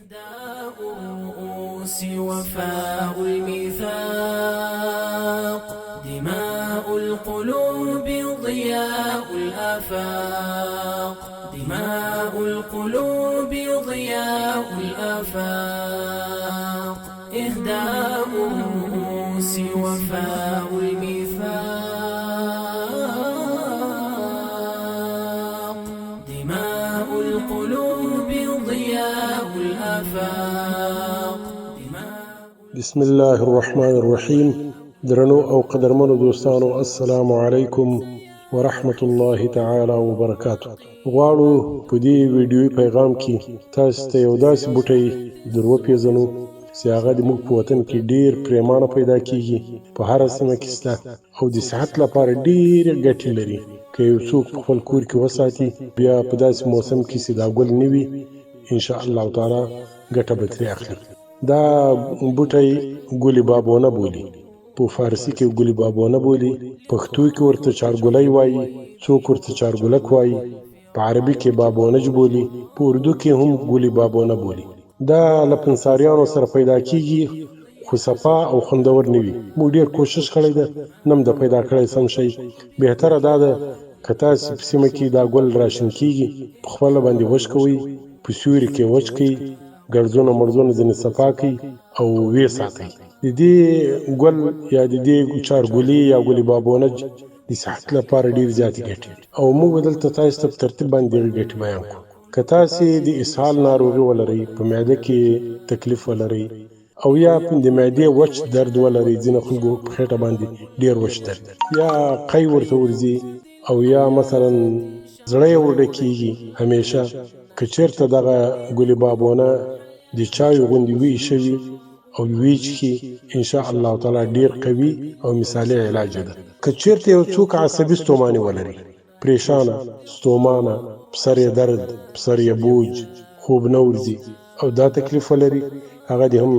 إهداء الرؤوس وفاء الميثاق، دماء القلوب ضياء الآفاق، دماء القلوب ضياء الآفاق. إهداء الرؤوس وفاء الميثاق، دماء القلوب ضياء الآفاق. بسم الله الرحمن الرحیم. درنو او قدرمنو دوستانو، السلام علیکم ورحمت الله تعالی وبرکاتو. غواړو په دې ویډیوي پیغام کې تاسو ته یو داسې بوټی در وپېژنو چې هغه د موږ په وطن کې ډېر پرېمانه پیدا کیږي، په هره سیمه کې شته او د صحت لپاره ډېرې ګټې لري. که یو څوک په خپل کور کې وساتي، بیا په داسې موسم کې چې دا ګل نه وي، انشاءالله تعالی ګټه به ترې اخلي. دا بوټی ګل بابونه بولي، په فارسي کې ګل بابونه بولي، پښتو کې ورته چارګلی وایي، څوک ورته چارګلک وایي، په عربي کې بابونج بولي، په اردو کې هم ګل بابونه بولي. دا له پنساریانو سره پیدا کیږي، خو صفا او خوندور نه وي. موږ ډېر کوشش کړی ده، نم د پیدا کړی سم شی. بهتره دا ده که تاسې په سیمه کې دا ګل راشن کیږي، په خپله باندې وچ کوئ، په سیوري کې وچ کړئ، ګرځونه مرځونه ځینې صفا کړئ او ویې ساتئ. د دې ګل یا د دې چارګلي یا ګل بابونج د صحت لپاره ډېر زیاتې ګټې، او موږ به دلته تاسو ته په ترتیب باندې دغې ګټې بیان کړو. که تاسې د اسهال ناروغي ولرئ، په معده کې تکلیف ولرئ، او یا د معدې وچ درد ولرئ، ځینې خلکو په خېټه باندې ډېر وچ درد، یا قی ورته ورځي، او یا مثلا زړه یې ورډکېږي همیشه، که چېرته دغه ګل بابونه د چایو غوندې ویې شوي او ویې څښي، انشاءالله تعالی ډېر قوي او مثالي علاج ده. که چېرته یو څوک عصبي ستوماني ولري، پریشانه، ستومانه، په سر یې درد، په سر یې بوج، خوب نه ورځي او دا تکلیف ولري، هغه دې هم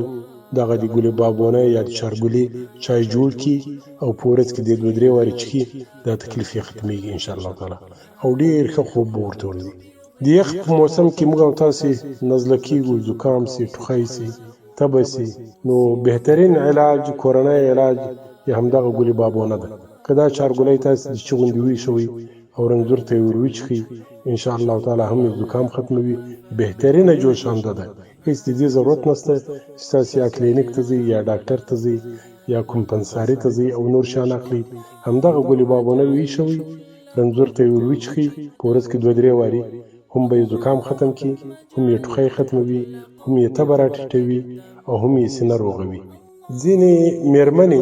دغه د ګل بابونه یا د چارګلي چای جوړ کړي او په ورځ کې د 2-3 وارې څښي، دا تکلیف یې ختمېږي انشاءالله تعالی او ډېر ښه خوب به ورته ورځي. د یخ په موسم کې موږ او تاسې نزله کېږو، زکام سي، ټوخی سي، تبه سي، نو بهترین علاج، کورنی علاج یې همدغه ګل بابونه ده. که دا چارګلی تاسې د چې غوندې ویښوئ او رنځور ته یې ور وچښئ، انشاءالله تعالی هم یې زکام ختموي. بهترینه جوشانده ده، هېڅ د دې ضرورت نشته چې تاسې یا کلینیک ته ځئ یا ډاکټر ته ځئ یا کوم پنساري ته ځئ او نور شیان اخلئ. همدغه ګل بابونه ویښوئ، رنځور ته یې ور وچښئ، په ورځ کې 2-3 وارې، هم به یې زکام ختم کړي، هم یې ټوخی ختموي، هم یې تبه راټیټوي او هم یې سینه روغوي. ځینې مېرمنې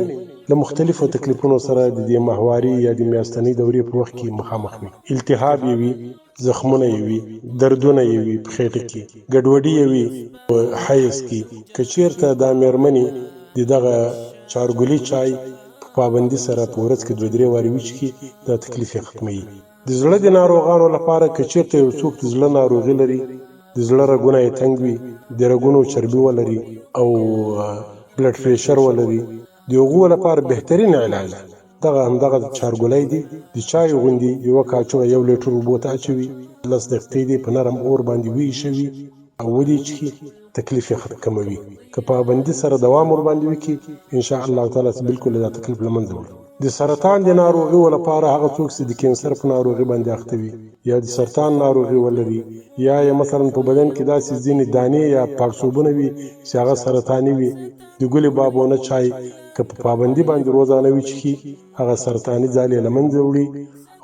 له مختلفو تکلیفونو سره د دې ماهواري یا د میاشتنۍ دورې په وخت کې مخامخ وي. التهاب یې وي، زخمونه یې وي، دردونه یې وي، په خېټه کې ګډوډي یې وي، په حیض کې. که چېرته دا مېرمنې د دغه چارګلي چای په پابندي سره په ورځ کې 2-3 وارې وچښي، دا تکلیف یې ختموي. د زړه د ناروغانو لپاره که چېرته یو څوک د زړه ناروغي لري، د زړه رګونه یې تنګ وي، د رګونو چربي ولري او بلډ پریشر ولري، د هغو لپاره بهترین علاج دغه همدغه چارګلی دی. د چای غوندې یوه کاچوغه 1 لیټر اوبو ته اچوي، 10 دقیقې دې په نرم اور باندې ویښوي او ودې څښي، تکلیف یې کموي. که پابندي سره دوام ورباندې وکړي، انشاءالله تعالی بالکل دا تکلیف له منځه وړي. د سرطان د ناروغي لپاره هغه څوک چې د کینسر په ناروغي باندې اخته وي یا د سرطان ناروغي ولري، یا مثلا په بدن کې داسې ځینې دانې یا پاکسوبونه وي چې هغه سرطاني وي، د ګل بابونه چای که په پابندي باندې روزانه وچښي، هغه سرطاني ځالې له منځه وړي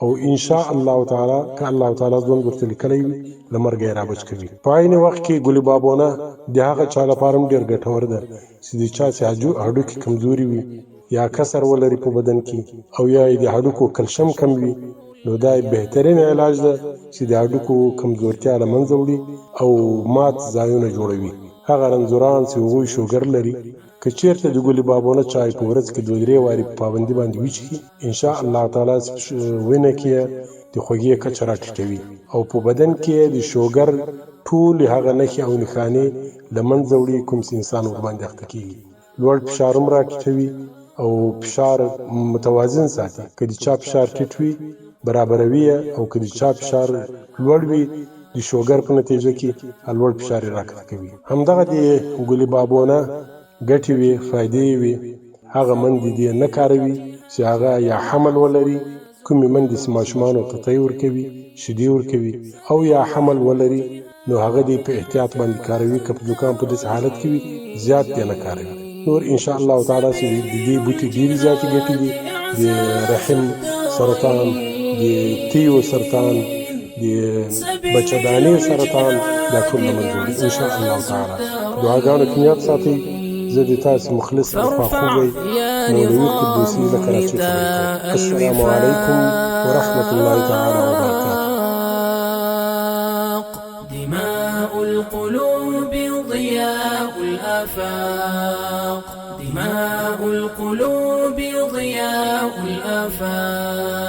او انشاءالله تعالی که الله تعالی ژوند ورته لیکلی وي، له مرګه یې رابچ کوي. په عین وخت کې ګل بابونه د هغه چا لپاره هم ډېر ګټور ده چې د چا چې هډوکي کمزوري وي یا کسر ولري په بدن کې، او یا د هډوکو کلشم کم وي، نو دا بهترین علاج ده چې د هډوکو کمزورتیا له منځه وړي او مات ځایونه جوړوي. هغه رنځوران چې هغوی شوګر لري، که چېرته د ګل بابونه چای په ورځ کې 2-3 وارې په پابندي باندې وچښي، انشاءالله تعالی وینه کې د خوږې کچه راټیټوي او په بدن کې د شوګر ټولې هغه نښې او نښانې له منځه وړي کوم چې انسان ورباندې اخته کېږي. لوړ فشار هم راټیټوي او فشار متوازن ساتي. که د چا فشار ټیټ وي برابروي، او که د چا فشار لوړ وي د شوګر په نتیجه کې لوړ فشار راکته کوي. همدغه د ګلي بابونه ګټې وي، فایدې وي، هغه مندې دې نه کاروي چې هغه یا حمل ولري، کومې مندې چې ماشومانو ته تی ورکوي، شیدې ورکوي، او یا حمل ولري نو هغه دې په احتیاط باندې کاروي. که په زکام په داسې حالت کې وي زیات دې نه کاروي. نور ان شاء الله تعالی چې د دې بوټي ډېرې زیاتې ګټې دي، د رحم سرطان، د تیو سرطان، د بچه‌دانې سرطان، دا ټول له منځه وړي ان شاء الله تعالی. دعاګانو کې نیت ساتئ. زه د تاسو مخلص خواخوږی مولوي قدوسي له کراچۍ خبرې کوم. السلام علیکم ورحمة الله تعالی وبرکاته. دماء القلوب ضياء الآفاق، دماء القلوب ضياء الآفاق،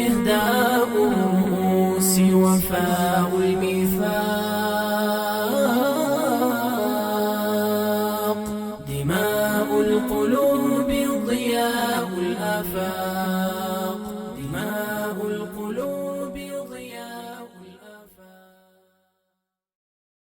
إهداء الرؤوس وفاء الميثاق، دماء القلوب ضياء الآفاق.